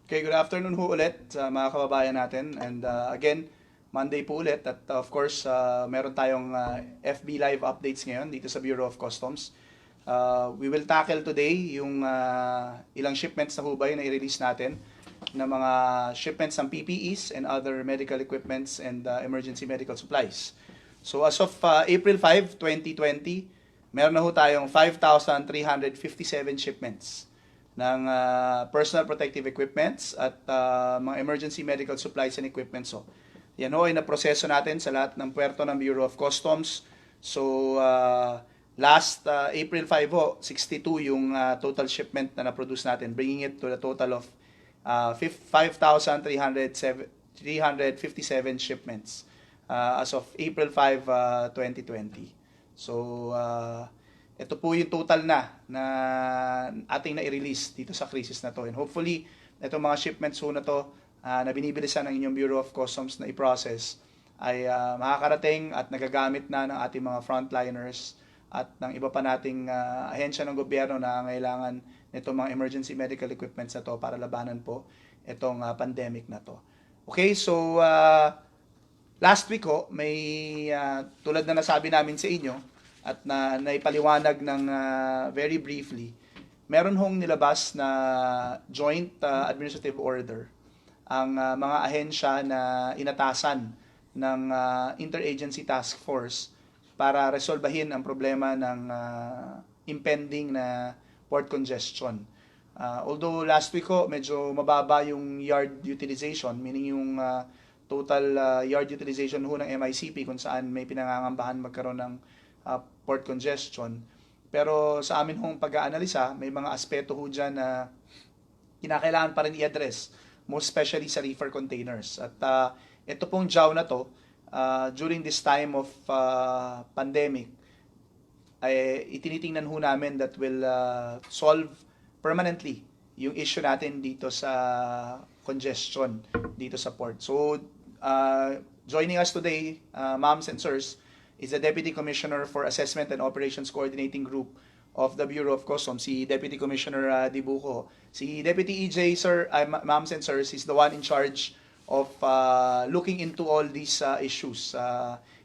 Okay, good afternoon ho ulit sa mga kababayan natin. And again, Monday po ulit. At of course, meron tayong FB Live updates ngayon dito sa Bureau of Customs. We will tackle today yung ilang shipments na hubay na i-release natin na mga shipments ng PPEs and other medical equipments and emergency medical supplies. So as of April 5, 2020, meron na ho tayong 5,357 shipments ng personal protective equipments at mga emergency medical supplies and equipments. So, yan ho ay naproseso natin sa lahat ng puerto ng Bureau of Customs. So, last April 5 ho, 62 yung total shipment na na-produce natin, bringing it to the total of 5,357 shipments as of April 5, 2020. So, ito po yung total na ating na-release dito sa crisis na to. And hopefully, itong mga shipments na to na binibilisan ng inyong Bureau of Customs na i-process ay makakarating at nagagamit na ng ating mga frontliners at ng iba pa nating ahensya ng gobyerno na kailangan nitong mga emergency medical equipments na to para labanan po itong pandemic na to. Okay, so last week ho, may tulad na nasabi namin sa inyo, at naipaliwanag ng very briefly, meron hong nilabas na joint administrative order ang mga ahensya na inatasan ng interagency task force para resolbahin ang problema ng impending na port congestion. Although last week ho, medyo mababa yung yard utilization, meaning yung total yard utilization ho ng MICP kung saan may pinangangambahan magkaroon ng port congestion. Pero sa amin hong pag-aanalisa, may mga aspeto ho dyan na kinakailangan pa rin i-address, most especially sa reefer containers. At ito pong JAW na to, during this time of pandemic, ay itinitingnan ho namin that will solve permanently yung issue natin dito sa congestion dito sa port. So, joining us today, ma'ams and sirs, is the Deputy Commissioner for Assessment and Operations Coordinating Group of the Bureau of Customs, si Deputy Commissioner Dibuco. Si Deputy EJ, sir, ma'ams and sirs, is the one in charge of looking into all these issues.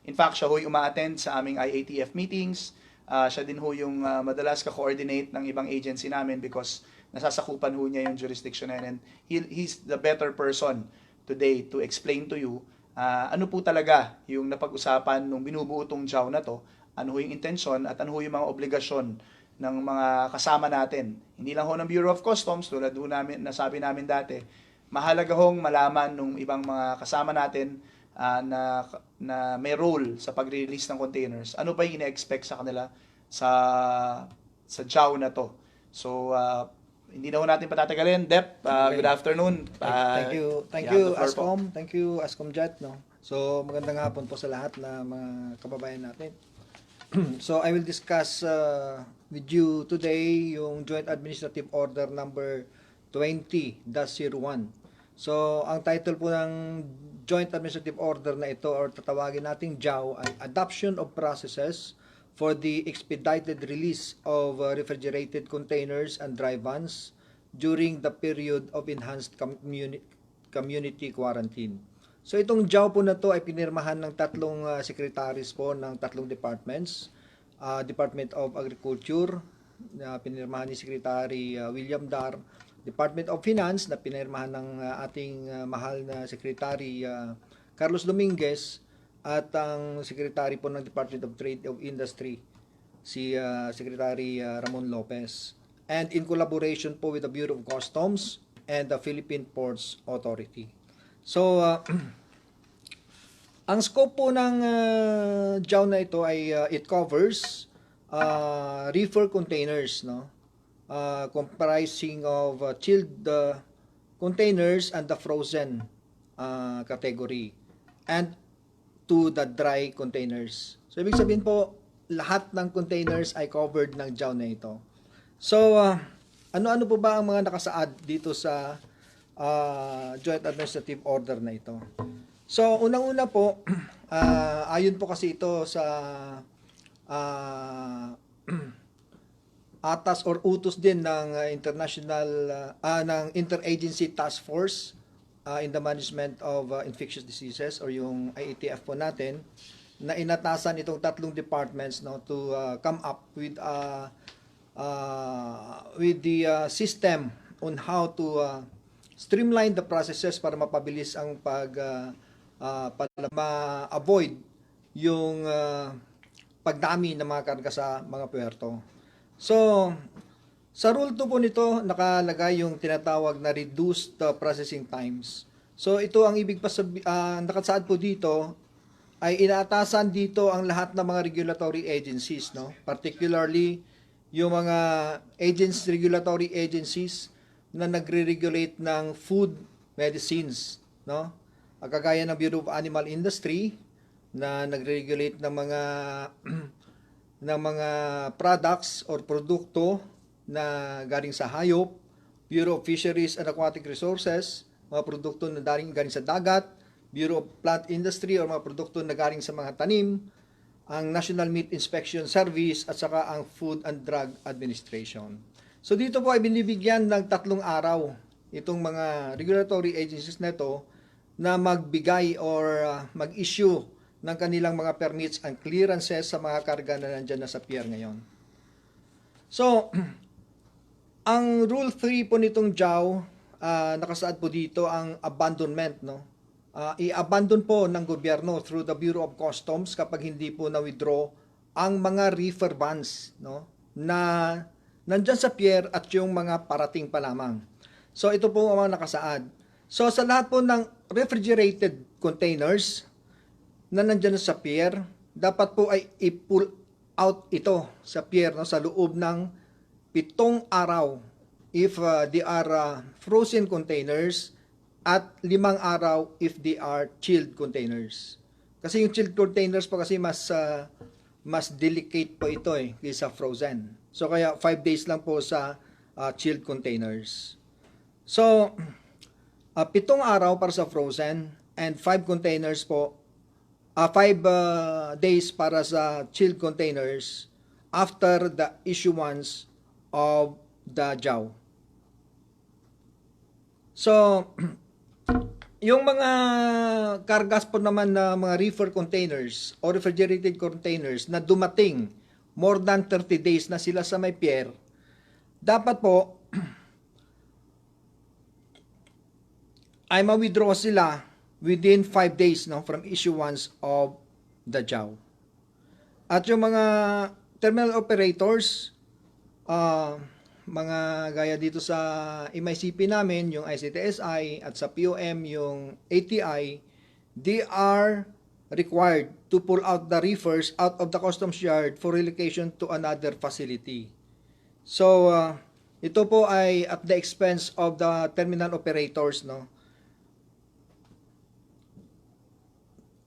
In fact, siya ho'y uma-attend sa aming IATF meetings. Siya din ho yung madalas ka-coordinate ng ibang agency namin because nasasakupan ho niya yung jurisdiction na yun. And he's the better person today to explain to you ano po talaga yung napag-usapan nung binubuo tong JAW na to, ano ho yung intensyon at ano ho yung mga obligasyon ng mga kasama natin. Hindi lang ho ng Bureau of Customs, tulad ho namin, nasabi namin dati, mahalaga hong malaman ng ibang mga kasama natin na may role sa pag-release ng containers. Ano ba yung ina-expect sa kanila sa JAW na to? So, hindi na ho natin patatagalin. Dep, good afternoon. Thank you have you, the floor po. Ascom. Thank you, Ascom Jet. No? So, magandang hapon po sa lahat na mga kababayan natin. So, I will discuss with you today yung Joint Administrative Order number 20-01. So, ang title po ng Joint Administrative Order na ito or tatawagin nating JAW ay Adoption of Processes for the expedited release of refrigerated containers and dry vans during the period of enhanced community quarantine. So itong JAW po na to ay pinirmahan ng tatlong secretaries po ng tatlong departments. Department of Agriculture na pinirmahan ni Secretary William Dar, Department of Finance na pinirmahan ng ating mahal na Secretary Carlos Dominguez, at ang secretary po ng Department of Trade of Industry, si Secretary Ramon Lopez. And in collaboration po with the Bureau of Customs and the Philippine Ports Authority. So, ang scope po ng JAW na ito ay it covers reefer containers, no? Comprising of chilled containers and the frozen category. And to the dry containers. So, ibig sabihin po, lahat ng containers ay covered ng JAW na ito. So, ano-ano po ba ang mga nakasaad dito sa Joint Administrative Order na ito? So, unang-una po, ayon po kasi ito sa atas or utos din ng ng Interagency Task Force in the Management of Infectious Diseases or yung IATF po natin, na inatasan itong tatlong departments, no, to come up with the system on how to streamline the processes para mapabilis ang para ma-avoid yung pagdami ng mga karga sa mga puerto. So, sa Rule 2 po nito, nakalagay yung tinatawag na reduced processing times. So, ito ang ibig nakasaad po dito, ay inaatasan dito ang lahat ng mga regulatory agencies, no? Particularly, yung mga regulatory agencies na nagre-regulate ng food medicines, no? Kagaya ng Bureau of Animal Industry, na nagre-regulate ng mga ng mga products or produkto na galing sa hayop, Bureau of Fisheries and Aquatic Resources, mga produkto na galing sa dagat, Bureau of Plant Industry o mga produkto na galing sa mga tanim, ang National Meat Inspection Service at saka ang Food and Drug Administration. So dito po ay binibigyan ng 3 araw itong mga regulatory agencies na ito na magbigay or mag-issue ng kanilang mga permits and clearances sa mga karga na nandyan na sa pier ngayon. So, ang Rule 3 po nitong JAW, nakasaad po dito ang abandonment, no? I-abandon po ng gobyerno through the Bureau of Customs kapag hindi po na-withdraw ang mga reefer vans, no, na nandyan sa pier at yung mga parating pa lamang. So, ito po ang mga nakasaad. So, sa lahat po ng refrigerated containers na nandyan sa pier, dapat po ay i-pull out ito sa pier, no, sa loob ng 7 araw if they are frozen containers at 5 araw if they are chilled containers. Kasi yung chilled containers po kasi mas delicate po ito kaysa frozen. So kaya 5 days lang po sa chilled containers. So 7 araw para sa frozen and 5 containers po 5 days para sa chilled containers after the issuance of the JAW. So, yung mga kargas po naman na mga reefer containers or refrigerated containers na dumating more than 30 days na sila sa may pier, dapat po ay ma-withdraw sila within 5 days, no, from issuance of the JAW. At yung mga terminal operators, mga gaya dito sa MICP namin, yung ICTSI, at sa POM, yung ATI, they are required to pull out the reefers out of the customs yard for relocation to another facility. So, ito po ay at the expense of the terminal operators, no?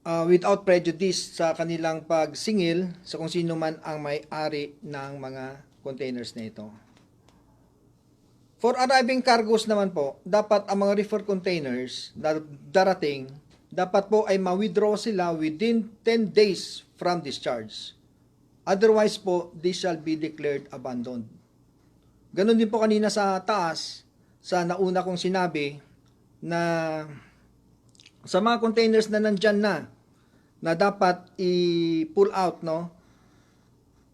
Without prejudice sa kanilang pagsingil sa kung sino man ang may-ari ng mga containers na ito. For arriving cargos naman po, dapat ang mga reefer containers na darating, dapat po ay ma-withdraw sila within 10 days from discharge. Otherwise po, they shall be declared abandoned. Ganon din po kanina sa taas, sa nauna kong sinabi, na sa mga containers na nandyan na dapat i-pull out, no,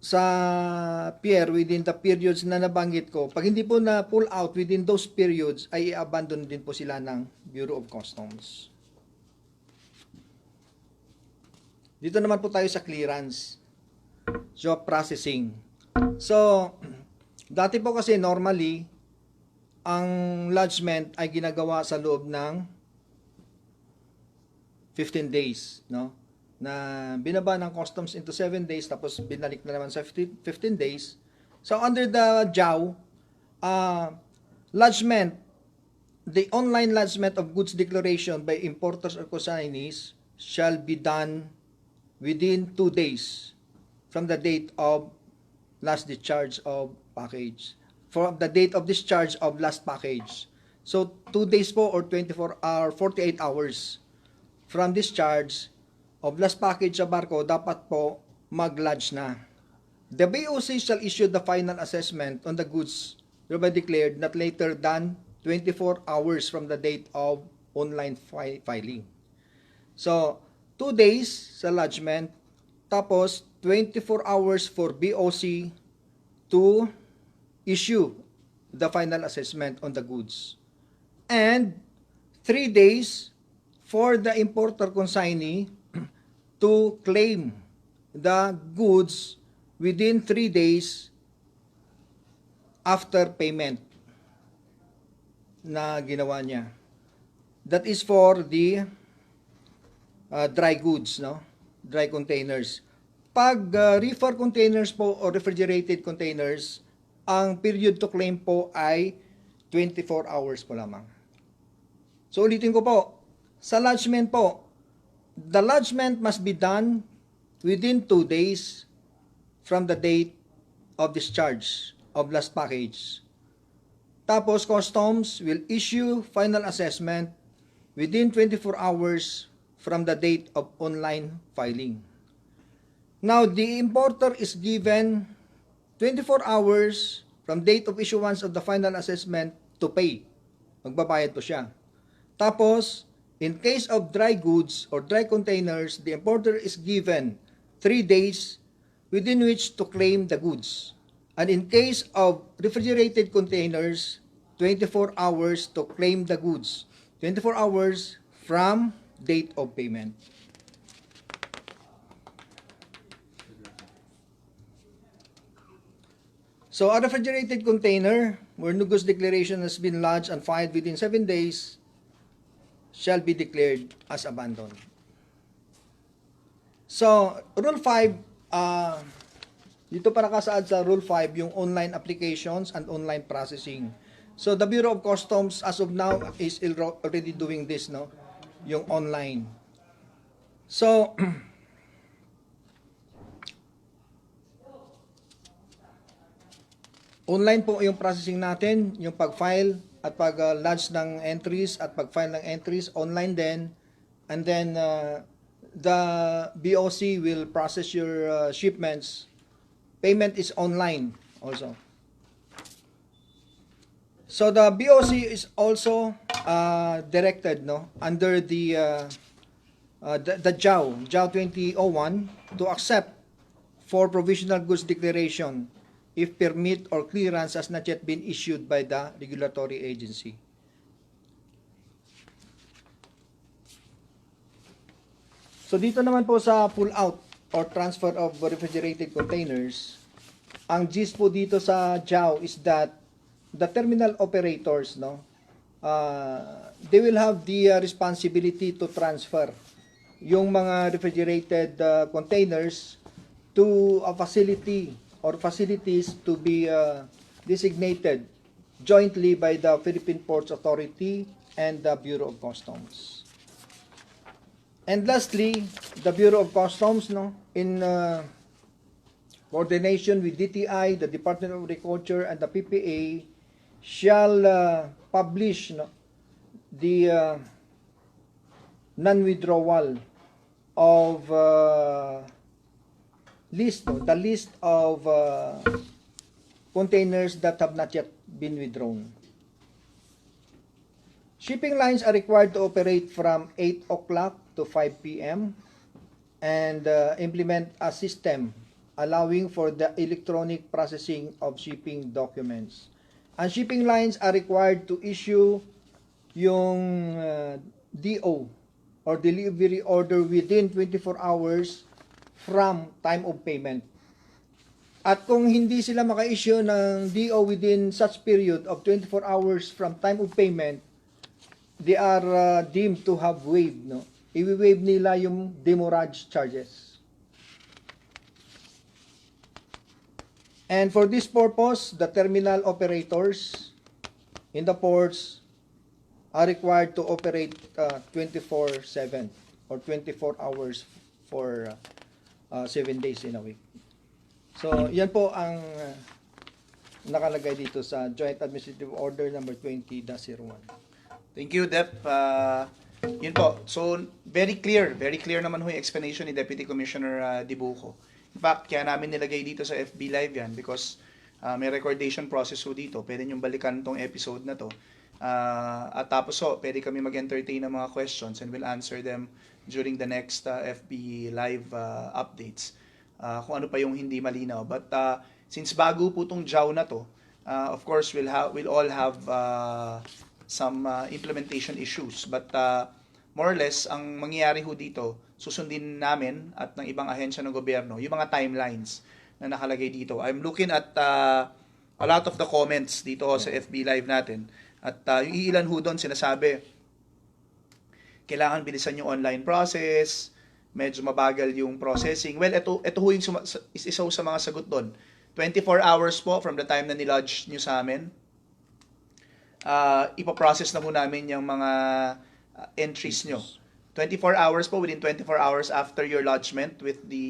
sa pier within the periods na nabanggit ko. Pag hindi po na pull out within those periods, ay i-abandon din po sila ng Bureau of Customs. Dito naman po tayo sa clearance. So, processing. So, dati po kasi normally, ang lodgement ay ginagawa sa loob ng 15 days, no? Na binaba ng customs into 7 days tapos binalik na naman sa 15 days. So under the JAW, lodgement, the online lodgement of goods declaration by importers or consignees shall be done within 2 days from the date of last discharge of package. From the date of discharge of last package. So 2 days po or 48 hours from discharge of last package sa barko, dapat po mag-lodge na The BOC shall issue the final assessment on the goods hereby declared not later than 24 hours from the date of online filing. So, 2 days sa lodgement, tapos 24 hours for BOC to issue the final assessment on the goods. And 3 days for the importer consignee to claim the goods within 3 days after payment na ginawa niya. That is for the dry goods, no? Dry containers. Pag reefer containers po o refrigerated containers, ang period to claim po ay 24 hours po lamang. So ulitin ko po, sa lodgement po, the lodgement must be done within 2 days from the date of discharge of last package. Tapos customs will issue final assessment within 24 hours from the date of online filing. Now, the importer is given 24 hours from date of issuance of the final assessment to pay. Magbabayad po siya. Tapos, in case of dry goods or dry containers, the importer is given 3 days within which to claim the goods. And in case of refrigerated containers, 24 hours to claim the goods. 24 hours from date of payment. So, a refrigerated container where no goods declaration has been lodged and filed within 7 days shall be declared as abandoned. So, Rule 5, dito para kasaad sa Rule 5, yung online applications and online processing. So, the Bureau of Customs as of now is already doing this, no? Yung online. So, online po yung processing natin, yung pag-file at pag-lodge ng entries at pag-file ng entries, online din. And then, the BOC will process your shipments. Payment is online also. So, the BOC is also directed, no, under the JAW 2001 to accept for provisional goods declaration if permit or clearance has not yet been issued by the regulatory agency. So dito naman po sa pull out or transfer of refrigerated containers, ang gist po dito sa JAW is that the terminal operators, no, they will have the responsibility to transfer yung mga refrigerated containers to a facility or facilities to be designated jointly by the Philippine Ports Authority and the Bureau of Customs. And lastly, the Bureau of Customs, no, in coordination with DTI, the Department of Agriculture, and the PPA, shall publish, no, the non-withdrawal of the list of containers that have not yet been withdrawn. Shipping lines are required to operate from 8 o'clock to 5 p.m. and implement a system allowing for the electronic processing of shipping documents. And shipping lines are required to issue yung DO or delivery order within 24 hours from time of payment. At kung hindi sila maka-issue ng DO within such period of 24 hours from time of payment, they are deemed to have waived, no? I-waive nila yung demurrage charges. And for this purpose, the terminal operators in the ports are required to operate 24/7 or 24 hours for 7 days in a week. So, yan po ang nakalagay dito sa Joint Administrative Order number 20-01. Thank you, Dep. Yun po. So, very clear naman ho yung explanation ni Deputy Commissioner Dibuco. In fact, kaya namin nilagay dito sa FB Live yan because may recordation process ho dito. Pwede nyo balikan tong episode na to. At tapos pwede kami mag-entertain ng mga questions and we'll answer them during the next FB Live updates. Kung ano pa yung hindi malinaw. But since bago po tong JAW na to, of course, we'll all have some implementation issues. But more or less, ang mangyayari ho dito, susundin namin at ng ibang ahensya ng gobyerno, yung mga timelines na nakalagay dito. I'm looking at a lot of the comments dito sa FB Live natin. At yung ilan ho doon sinasabi, kailangan bilisan yung online process, medyo mabagal yung processing. Well, ito ho yung isa ho sa mga sagot doon. 24 hours po from the time na nilodge nyo sa amin. Ipaprocess na po namin yung mga entries nyo. 24 hours po, within 24 hours after your lodgement with the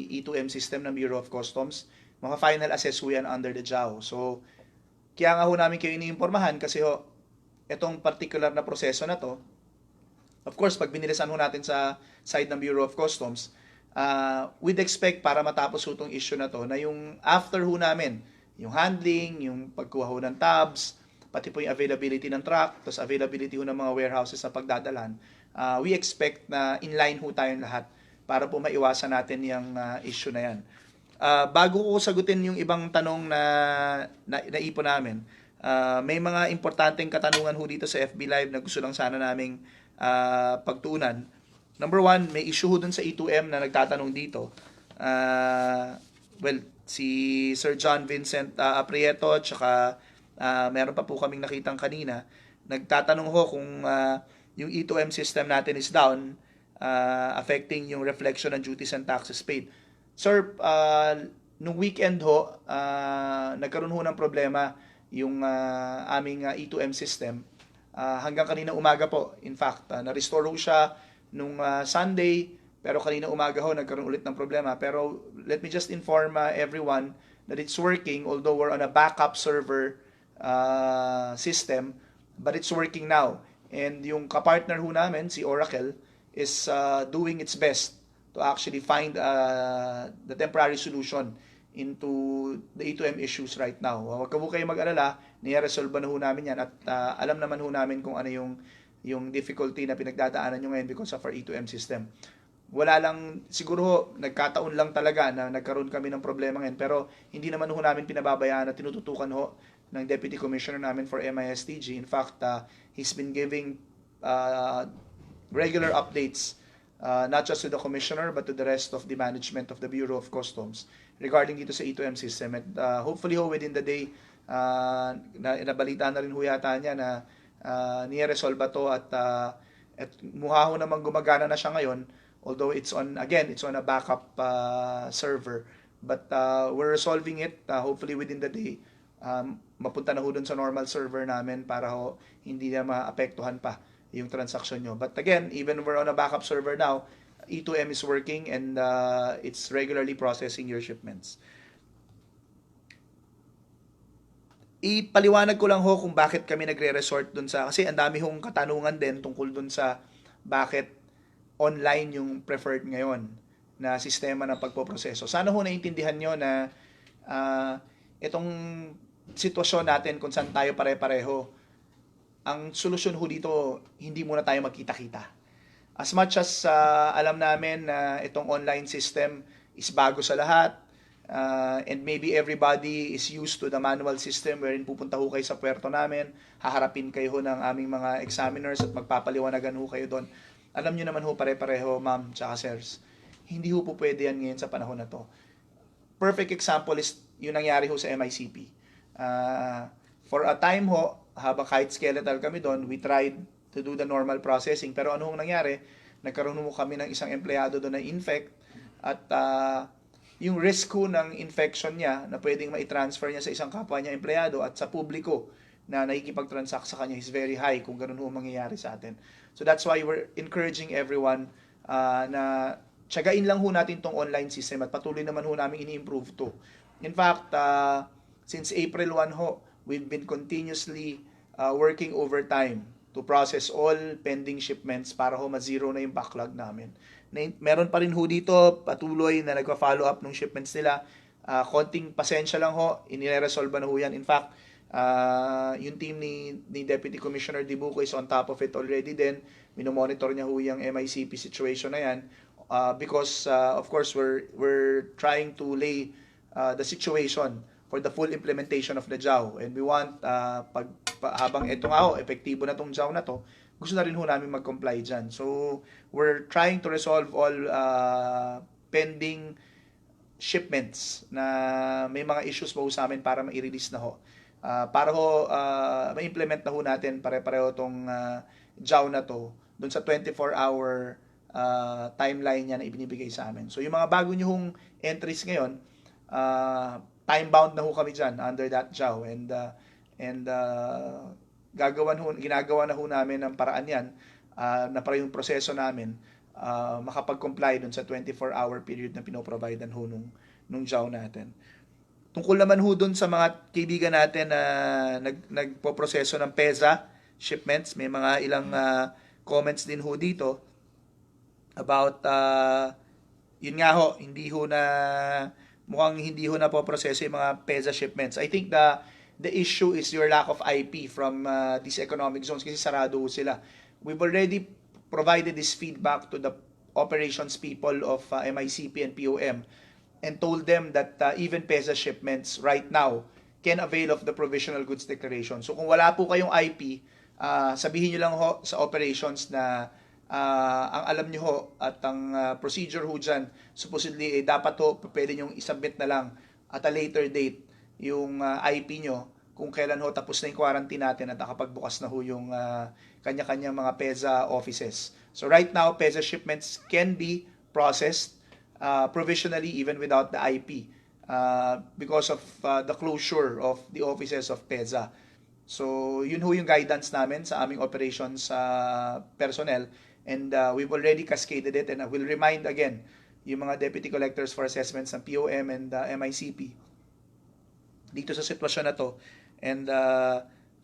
E2M system ng Bureau of Customs, maka-final assess ho yan under the JAW. So, kaya nga ho namin kayo iniimpormahan kasi ho, itong particular na proseso na to, of course, pag binilisan ho natin sa side ng Bureau of Customs, we'd expect para matapos ho itong issue na to, na yung after ho namin, yung handling, yung pagkuha ho ng tabs, pati po yung availability ng truck, tapos availability ho ng mga warehouses na pagdadalan, we expect na inline ho tayong lahat para po maiwasan natin yung issue na yan. Bago ko sagutin yung ibang tanong na naipon namin, may mga importanteng katanungan ho dito sa FB Live na gusto lang sana naming pagtuunan. Number one, may issue ho dun sa E2M na nagtatanong dito. Well, si Sir John Vincent Aprieto, tsaka meron pa po kaming nakitang kanina, nagtatanong ho kung yung E2M system natin is down, affecting yung reflection ng duties and taxes paid. Sir, nung weekend ho, nagkaroon ho ng problema yung aming E2M system. Hanggang kanina umaga po, in fact, na-restore ho siya nung Sunday, pero kanina umaga ho, nagkaroon ulit ng problema. Pero let me just inform everyone that it's working, although we're on a backup server system, but it's working now. And yung kapartner ho namin, si Oracle, is doing its best to actually find the temporary solution into the E2M issues right now. Huwag ka po kayo mag-alala, niya-resolve na ho namin yan at alam naman ho namin kung ano yung difficulty na pinagdadaanan nyo ngayon because of our E2M system. Wala lang, siguro ho, nagkataon lang talaga na nagkaroon kami ng problema ngayon, pero hindi naman ho namin pinababayaan at tinututukan ho ng Deputy Commissioner namin for MISTG. In fact, he's been giving regular updates, not just to the Commissioner, but to the rest of the management of the Bureau of Customs regarding dito sa E2M system. And hopefully ho, within the day, nabalita na rin ho yata niya na niya-resolve to at mukha ho namang gumagana na siya ngayon, although it's on a backup server. But we're resolving it, hopefully within the day. Mapunta na ho dun sa normal server namin para ho hindi na maapektuhan pa yung transaction nyo. But again, even we're on a backup server now, E2M is working and it's regularly processing your shipments. Ipaliwanag ko lang ho kung bakit kami nagre-resort dun sa, kasi ang dami hong katanungan din tungkol dun sa bakit online yung preferred ngayon na sistema ng pagpoproseso. Sana ho naintindihan nyo na itong sitwasyon natin kung saan tayo pare-pareho, ang solusyon ho dito, hindi muna tayo magkita-kita. As much as alam namin na itong online system is bago sa lahat, and maybe everybody is used to the manual system wherein pupunta ho kayo sa puerto namin, haharapin kayo ho ng aming mga examiners at magpapaliwanagan ho kayo doon. Alam nyo naman ho pare-pareho, ma'am, tsaka sirs, hindi ho po pwede yan ngayon sa panahon na to. Perfect example is yung nangyari ho sa MICP. For a time ho, habang kahit skeletal kami doon, we tried to do the normal processing. Pero ano hong nangyari? Nagkaroon mo kami ng isang empleyado doon na infect at yung risk ko ng infection niya na pwedeng ma-transfer niya sa isang kapwa niya empleyado at sa publiko na nakikipag-transact sa kanya is very high kung ganun ho mangyayari sa atin. So that's why we're encouraging everyone na tiyagain lang ho natin tong online system at patuloy naman ho namin ini-improve to. In fact, since April 1 ho, we've been continuously working overtime to process all pending shipments para ho ma-zero na yung backlog namin. meron pa rin ho dito patuloy na nagpa-follow up ng shipments nila. Konting pasensya lang ho, iniresolve na ho yan. In fact, yung team ni Deputy Commissioner Dibuco is on top of it already din. Minomonitor niya ho yung MICP situation na yan. Because of course we're trying to lay the situation for the full implementation of the JAW, and we want habang ito nga ho, epektibo na tong JAW na to, gusto na rin ho namin mag-comply dyan. So we're trying to resolve all pending shipments na may mga issues pa ho sa amin para ma-release na ho. Para ho ma-implement na ho natin pare-pareho tong JAW na to dun sa 24-hour timeline niya na ibinibigay sa amin. So yung mga bago nyo hong entries ngayon, time-bound na ho kami dyan under that JAW, and ginagawa na ho namin ng paraan yan na para yung proseso namin makapag-comply dun sa 24-hour period na pinoprovidean ho nung JAW natin. Tungkol naman ho dun sa mga kaibigan natin na nagpo-proseso ng PEZA shipments, may mga ilang comments din ho dito about yun nga ho, mukhang hindi ho na po proseso yung mga PEZA shipments. I think the issue is your lack of IP from these economic zones kasi sarado ho sila. We've already provided this feedback to the operations people of MICP and POM and told them that even PEZA shipments right now can avail of the provisional goods declaration. So kung wala po kayong IP, sabihin nyo lang ho sa operations na ang alam nyo ho at ang procedure ho dyan, supposedly dapat ho pwede nyong isubmit na lang at a later date yung IP nyo kung kailan ho tapos na yung quarantine natin at nakapagbukas na ho yung kanya-kanyang mga PEZA offices. So right now, PEZA shipments can be processed provisionally even without the IP because of the closure of the offices of PEZA. So yun ho yung guidance namin sa aming operations personnel, and we've already cascaded it, and I will remind again yung mga deputy collectors for assessments ng POM and MICP dito sa sitwasyon na to. And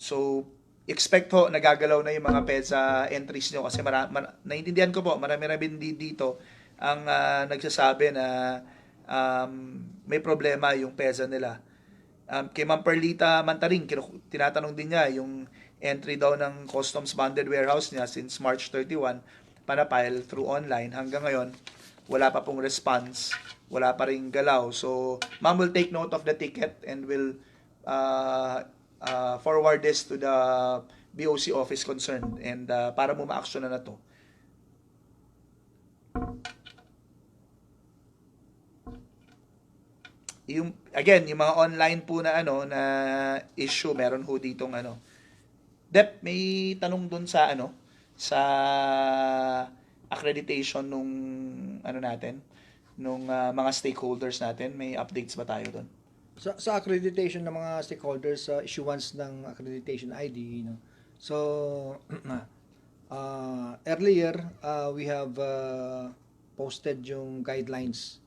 so expect ho nagagalaw na yung mga PEZA entries nyo kasi naiintindihan ko po marami-rami dito ang nagsasabi na may problema yung PEZA nila. Kay Ma'am Perlita Mantaring, tinatanong din niya yung entry daw ng customs bonded warehouse niya since March 31, panapile through online. Hanggang ngayon, wala pa pong response, wala pa ring galaw. So, Ma'am will take note of the ticket and will forward this to the BOC office concerned, and para mo ma-action na to. Yung mga online po na na issue, meron ho ditong Dep, may tanong dun sa sa accreditation nung natin, nung mga stakeholders natin. May updates ba tayo dun? Sa accreditation ng mga stakeholders, issuance ng accreditation ID, So earlier we have posted yung guidelines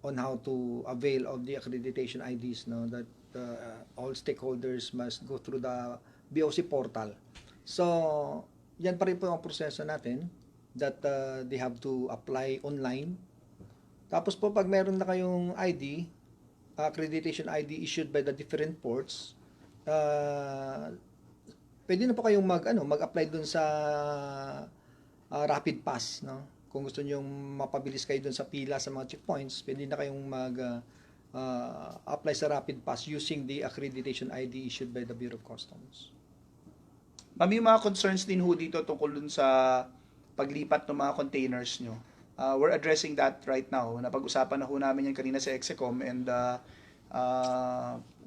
on how to avail of the accreditation IDs, that all stakeholders must go through the BOC portal. So, yan pa rin po ang proseso natin, that they have to apply online. Tapos po, pag meron na kayong ID, accreditation ID issued by the different ports, pwede na po kayong mag-apply dun sa Rapid Pass, Kung gusto niyo mapabilis kayo dun sa pila sa mga checkpoints, pwede na kayong apply sa Rapid Pass using the accreditation ID issued by the Bureau of Customs. Ma'am, yung mga concerns din ho dito tungkol dun sa paglipat ng mga containers nyo. We're addressing that right now. Napag-usapan na ho namin yan kanina sa Execom, and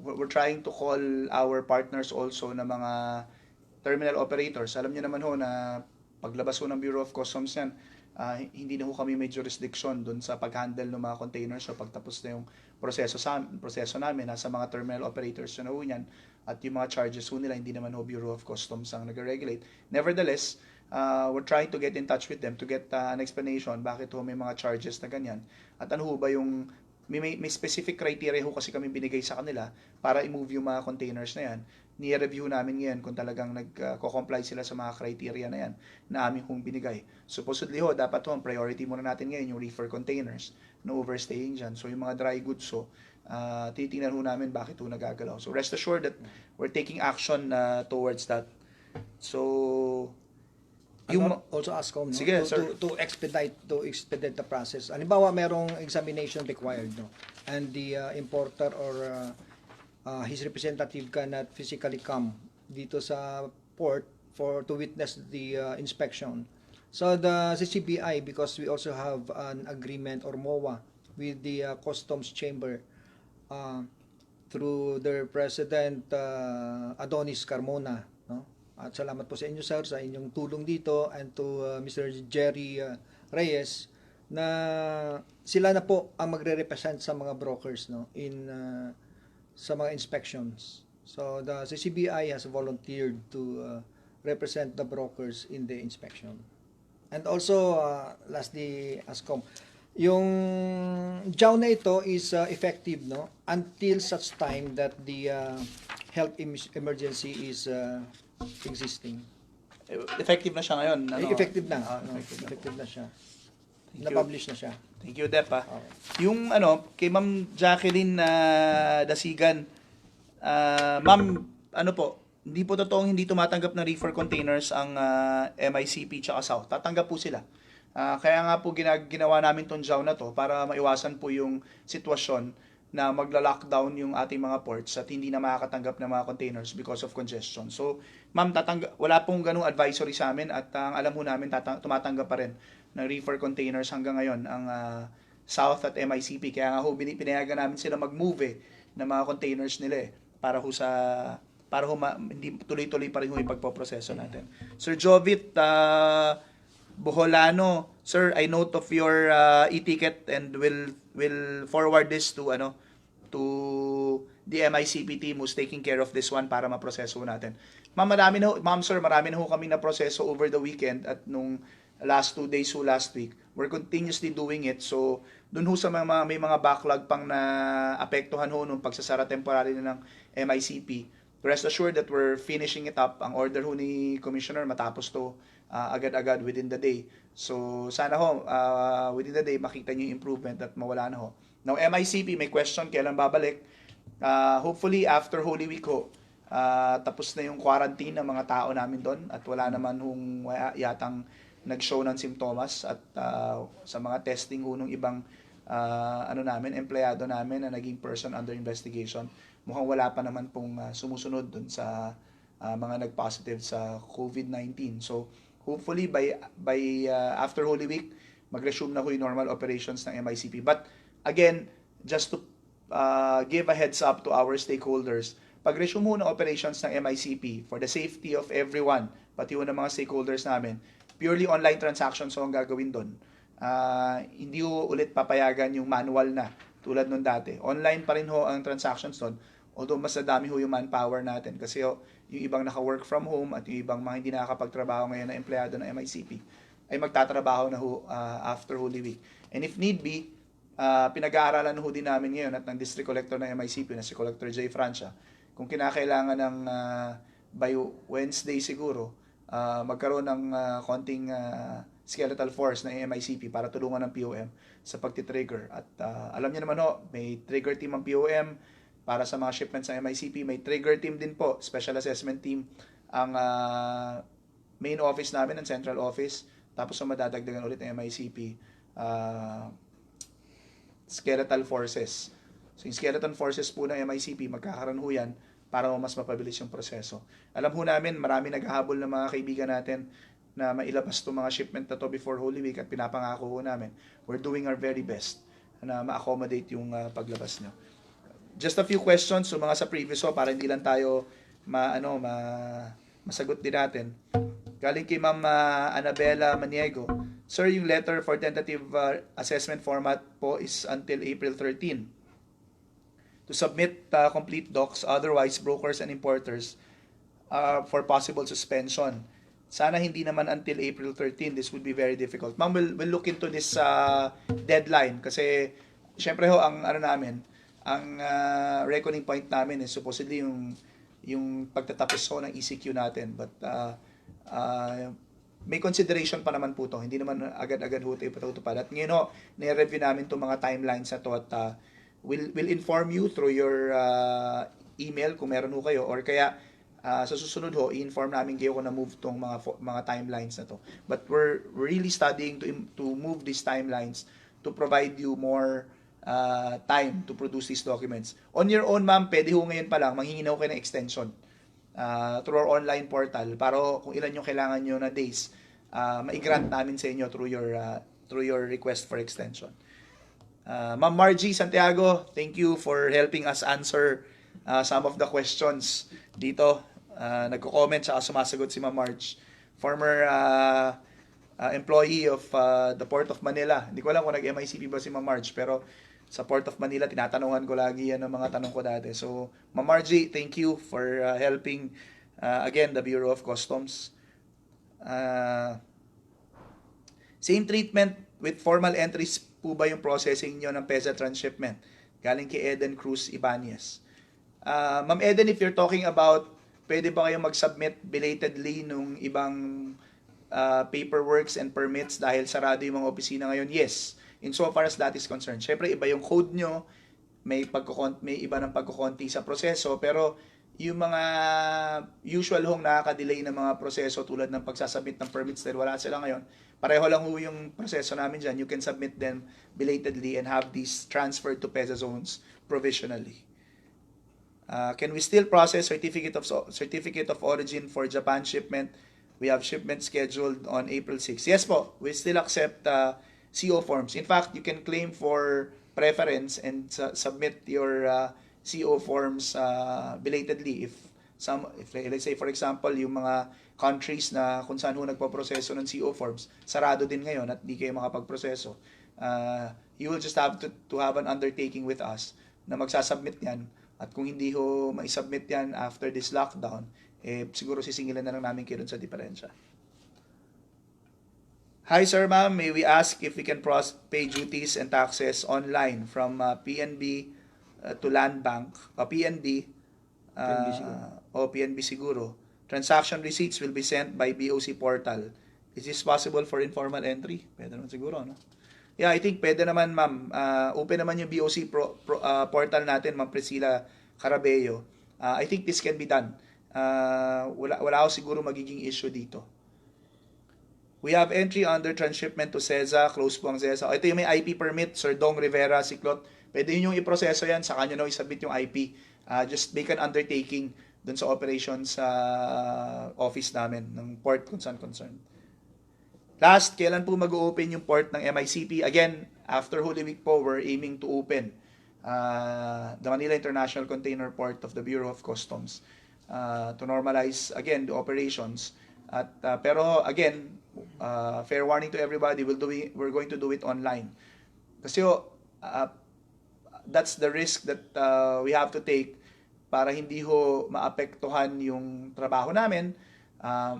we're trying to call our partners also na mga terminal operators. Alam niyo naman ho na paglabas ho ng Bureau of Customs yan, hindi na ho kami may jurisdiction dun sa pag-handle ng mga containers. So pagtapos na yung proseso namin, nasa mga terminal operators na ho yan, at yung mga charges ho nila, hindi naman ho Bureau of Customs ang nag-regulate. Nevertheless, we're trying to get in touch with them to get an explanation bakit ho may mga charges na ganyan, at ano ho ba yung may specific criteria ho kasi kami binigay sa kanila para i-move yung mga containers na yan. Ni-review namin ngayon kung talagang nag-comply sila sa mga criteria na yan na aming hong binigay. Supposedly ho, dapat ho, priority muna natin ngayon yung reefer containers, no overstaying dyan. So yung mga dry goods ho, titingnan ho namin bakit ho nagagalaw. So rest assured that we're taking action towards that. So, Also ASCOM, no? Sige, to, sir. to expedite the process. Halimbawa, merong examination required, no? And the importer or his representative cannot physically come dito sa port to witness the inspection. So the CCBI, because we also have an agreement or MOA with the Customs Chamber through their president Adonis Carmona, no? At salamat po sa inyo, sir, sa inyong tulong dito, and to Mr. Jerry Reyes, na sila na po ang magre-represent sa mga brokers, no, in sa mga inspections. So the CCBI has volunteered to represent the brokers in the inspection. And also, lastly, ASCOM, yung JAW na ito is effective, no, until such time that the health emergency is existing. effective na siya ngayon. Effective na. Effective na. Effective na siya. Thank you. Na-publish na siya. Thank you, Dep. Okay. Yung kay Ma'am Jacqueline Dasigan, Ma'am, hindi po totoong hindi tumatanggap ng reefer containers ang MICP tsaka South. Tatanggap po sila. Kaya nga po ginawa namin tong JAW na to para maiwasan po yung sitwasyon na magla-lockdown yung ating mga ports at hindi na makakatanggap ng mga containers because of congestion. So, ma'am, wala pong ganung advisory sa amin at ang alam ho namin tumatanggap pa rin ng reefer containers hanggang ngayon ang South at MICP. Kaya nga ho, pinayagan namin sila mag-move ng mga containers nila para hindi tuloy-tuloy pa rin yung pagpoproseso natin. Sir Jovit Boholano, sir, I note of your e-ticket and will forward this to the MICP team who's taking care of this one para maproseso natin. Ma'am sir, marami na ho kami na proseso over the weekend at nung last 2 days last week. We're continuously doing it. So, dun ho sa may mga backlog pang na apektuhan ho nung pagsasara temporary na ng MICP. Rest assured that we're finishing it up. Ang order ho ni Commissioner matapos to agad-agad within the day. So, sana ho, within the day, makita nyo yung improvement at mawala na ho. Now, MICP, may question, kailan babalik? Hopefully, after Holy Week ho, tapos na yung quarantine ng mga tao namin doon at wala naman hong yatang nag-show ng simptomas at sa mga testing ho nung ibang empleyado namin na naging person under investigation, mukhang wala pa naman pong sumusunod doon sa mga nag-positive sa COVID-19. So, hopefully by after Holy Week, mag-resume na ho yung normal operations ng MICP. But again, just to give a heads up to our stakeholders, pag-resume ho ng operations ng MICP for the safety of everyone, pati ho ng mga stakeholders namin, purely online transactions ho ang gagawin doon. Hindi ho ulit papayagan yung manual na tulad nung dati. Online pa rin ho ang transactions doon, although mas nadami ho yung manpower natin kasi ho, yung ibang naka-work from home at yung ibang mga hindi nakakapagtrabaho ngayon na empleyado ng MICP ay magtatrabaho na ho after Holy Week. And if need be, pinag-aaralan ho din namin ngayon at ng District Collector ng MICP na si Collector J. Francia, kung kinakailangan ng by Wednesday siguro, magkaroon ng konting skeletal force ng MICP para tulungan ng POM sa pagtitrigger. At alam niyo naman ho, may trigger team ang POM para sa mga shipments ng MICP. May trigger team din po, special assessment team, ang main office namin, ang central office. Tapos madadagdagan ulit ng MICP skeletal forces. So yung skeleton forces po ng MICP, magkakaroon ho yan para mas mapabilis yung proseso. Alam ho namin, marami naghahabol ng mga kaibigan natin na mailabas itong mga shipment na to before Holy Week at pinapangako ho namin. We're doing our very best na ma-accommodate yung paglabas nyo. Just a few questions, so mga sa previous ho, para hindi lang tayo masagot din natin. Galing kay Ma'am Annabella Maniego. Sir, yung letter for tentative assessment format po is until April 13. To submit complete docs, otherwise brokers and importers for possible suspension. Sana hindi naman until April 13. This would be very difficult. Ma'am, we'll look into this deadline kasi syempre ho, ang ano namin, ang reckoning point namin is supposedly yung pagtatapos ho ng ECQ natin. But may consideration pa naman po to. Hindi naman agad-agad ho ito ipatutupad. At ngayon ho, nire-review namin itong mga timelines na to at we'll inform you through your email kung meron ho kayo, or kaya sa susunod ho, i-inform namin kayo kung na-move tong mga timelines na to. But we're really studying to move these timelines to provide you more time to produce these documents. On your own, ma'am, pwede ho ngayon pa lang, manghingi na ho kayo ng extension through our online portal para kung ilan yung kailangan nyo na days, ma-grant namin sa inyo through your request for extension. Ma'am Margie Santiago, thank you for helping us answer some of the questions dito. Nagko-comment sa sumasagot si Ma'am Marge, former employee of the Port of Manila. Hindi ko alam kung nag-MICP ba si Ma'am Marge, pero sa Port of Manila, tinatanungan ko lagi yan ang mga tanong ko dati. So, Ma'am Margie, thank you for helping, again, the Bureau of Customs. Same treatment with formal entries po ba yung processing nyo ng PEZA transshipment? Galing kay Eden Cruz Ibanez. Ma'am Eden, if you're talking about pwede ba kayong mag-submit belatedly nung ibang paperworks and permits dahil sarado yung mga opisina ngayon? Yes, in so far as that is concerned. Syempre, iba yung code nyo, may iba ng pagkukonti sa proseso, pero yung mga usual hong nakaka-delay na mga proseso tulad ng pagsasubmit ng permits dahil wala sila ngayon, pareho lang ho yung proseso namin dyan. You can submit them belatedly and have these transferred to PEZA zones provisionally. Can we still process certificate of origin for Japan shipment? We have shipment scheduled on April 6. Yes po, we still accept CO forms. In fact, you can claim for preference and submit your CO forms belatedly if let's say for example yung mga countries na kung saan ho nagpo-proseso ng CO forms sarado din ngayon at di kayo makapagproseso. You will just have to have an undertaking with us na magsasubmit yan. At kung hindi ho ma-submit yan after this lockdown, siguro sisingilan na lang namin kayo dun sa diferensya. Hi sir, ma'am. May we ask if we can pay duties and taxes online from PNB to Land Bank, PNB, PNB siguro. Transaction receipts will be sent by BOC portal. Is this possible for informal entry? Pwede naman siguro, no? Yeah, I think pwede naman, ma'am. Open naman yung BOC portal natin, ma'am Priscilla Carabello. I think this can be done. Wala ako siguro magiging issue dito. We have entry under transshipment to CEZA. Close po ang CEZA. Ito yung may IP permit, Sir Dong Rivera, Siklot. Pwede yun yung iproseso yan. Sa kanya na isubmit yung IP. Just make an undertaking dun sa operations sa office namin ng port kung saan concerned. Last, kailan po mag-open yung port ng MICP? Again, after Holy Week po, we're aiming to open the Manila International Container Port of the Bureau of Customs to normalize, again, the operations. Pero, again, fair warning to everybody, we're going to do it online. Kasi that's the risk that we have to take para hindi ho maapektuhan yung trabaho namin,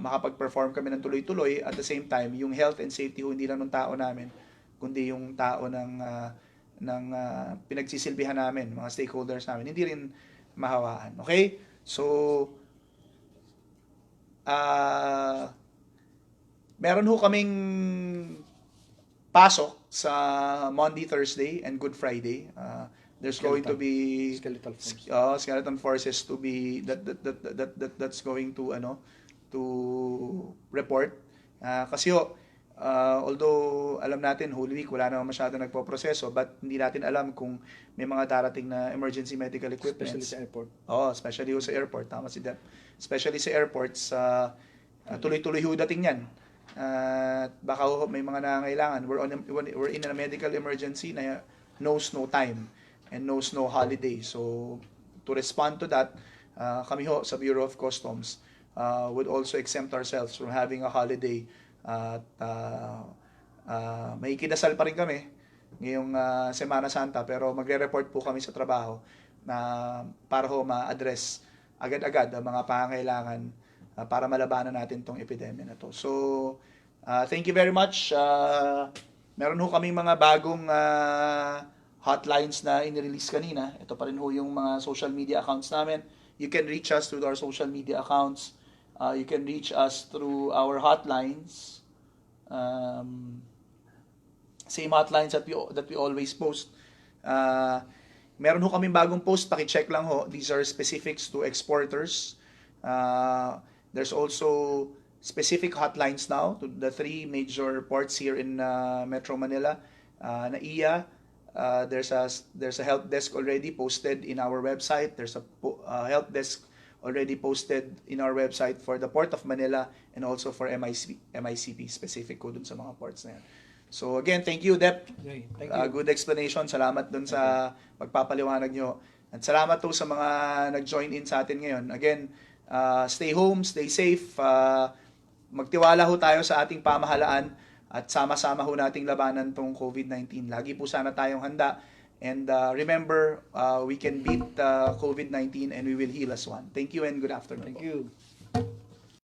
makapag-perform kami ng tuloy-tuloy, at the same time, yung health and safety hindi lang ng tao namin, kundi yung tao ng pinagsisilbihan namin, mga stakeholders namin, hindi rin mahawaan. Okay? So, meron ho kaming pasok sa Monday, Thursday, and Good Friday. There's going to be skeleton forces to be that's going to to report. Kasi although alam natin Holy Week wala naman masyado nagpo-proseso, but hindi natin alam kung may mga darating na emergency medical equipment. Especially sa airport. Especially sa airport. Tama si Dep. Especially sa airports, tuloy-tuloy ho dating yan. Baka may mga nangangailangan. We're in a medical emergency na knows no time and knows no holiday. So, to respond to that, kami ho sa Bureau of Customs would also exempt ourselves from having a holiday. At may kinasal pa rin kami ngayong Semana Santa, pero magre-report po kami sa trabaho na para ho ma-address agad-agad ang mga pangangailangan para malabanan natin tong epidemya na to. So, thank you very much. Meron ho kaming mga bagong hotlines na inirelease kanina. Ito pa rin ho yung mga social media accounts namin. You can reach us through our social media accounts. You can reach us through our hotlines. Same hotlines that we always post. Meron ho kaming bagong post, paki-check lang ho. These are specifics to exporters. There's also specific hotlines now to the 3 major ports here in Metro Manila. NAIA, there's a help desk already posted in our website. There's a help desk already posted in our website for the Port of Manila and also for MICP, specific ko dun sa mga ports na yan. So again, thank you, Dep. Okay, thank you. Good explanation. Salamat dun sa pagpapaliwanag nyo. At salamat to sa mga nag-join in sa atin ngayon. Again, stay home, stay safe. Magtiwala ho tayo sa ating pamahalaan at sama-sama ho nating labanan tong COVID-19. Lagi po sana tayong handa. And remember, we can beat COVID-19 and we will heal as one. Thank you and good afternoon. Thank you.